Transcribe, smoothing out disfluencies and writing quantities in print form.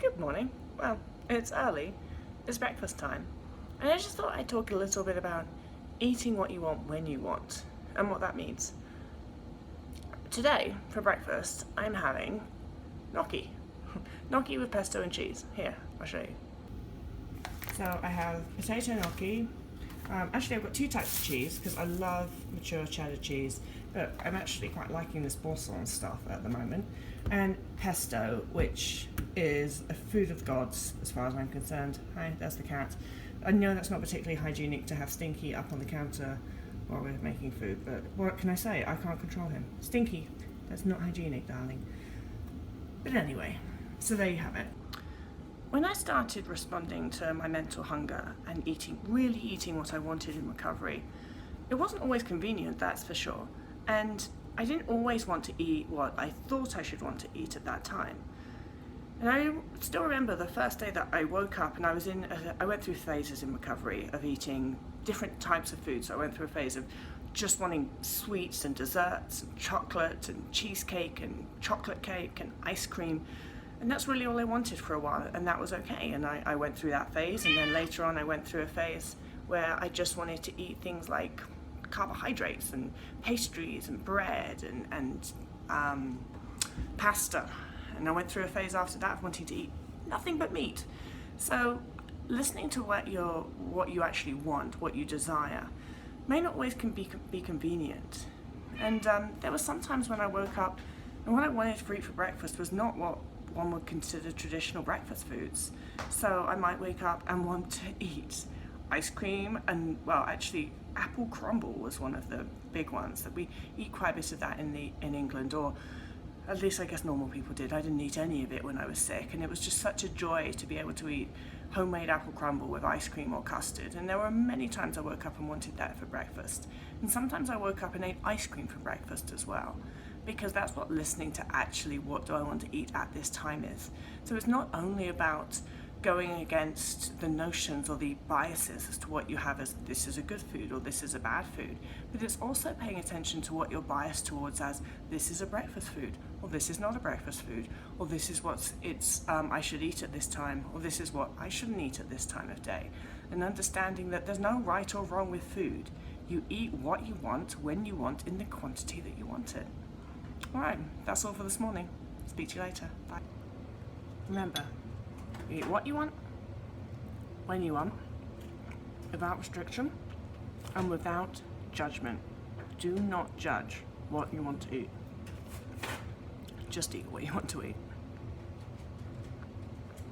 Good morning. Well, it's early. It's breakfast time. And I just thought I'd talk a little bit about eating what you want when you want and what that means. Today, for breakfast, I'm having gnocchi. Gnocchi with pesto and cheese. Here, I'll show you. So I have potato gnocchi. Actually, I've got two types of cheese because I love mature cheddar cheese, but I'm actually quite liking this Boursin stuff at the moment. And pesto, which is a food of the gods as far as I'm concerned. Hi, there's the cat. I know that's not particularly hygienic to have Stinky up on the counter while we're making food, but what can I say? I can't control him. Stinky, that's not hygienic, darling. But anyway, so there you have it. When I started responding to my mental hunger and really eating what I wanted in recovery, it wasn't always convenient, that's for sure. And I didn't always want to eat what I thought I should want to eat at that time. And I still remember the first day that I woke up and I went through phases in recovery of eating different types of food. So I went through a phase of just wanting sweets and desserts and chocolate and cheesecake and chocolate cake and ice cream. And that's really all I wanted for a while, and that was okay. And I went through that phase, and then later on I went through a phase where I just wanted to eat things like carbohydrates and pastries and bread and pasta. And I went through a phase after that of wanting to eat nothing but meat. So listening to what you actually want, what you desire, may not always be convenient. And there were some times when I woke up and what I wanted to eat for breakfast was not what one would consider traditional breakfast foods. So I might wake up and want to eat ice cream and, well, actually apple crumble was one of the big ones that we eat quite a bit of that in England, or at least I guess normal people did. I didn't eat any of it when I was sick, and it was just such a joy to be able to eat homemade apple crumble with ice cream or custard. And there were many times I woke up and wanted that for breakfast. And sometimes I woke up and ate ice cream for breakfast as well, because that's what listening to actually what do I want to eat at this time is. So it's not only about going against the notions or the biases as to what you have as this is a good food or this is a bad food, but it's also paying attention to what you're biased towards as this is a breakfast food, or this is not a breakfast food, or this is what I should eat at this time, or this is what I shouldn't eat at this time of day. And understanding that there's no right or wrong with food. You eat what you want, when you want, in the quantity that you want it. Alright, that's all for this morning. Speak to you later. Bye. Remember, you eat what you want, when you want, without restriction and without judgment. Do not judge what you want to eat. Just eat what you want to eat.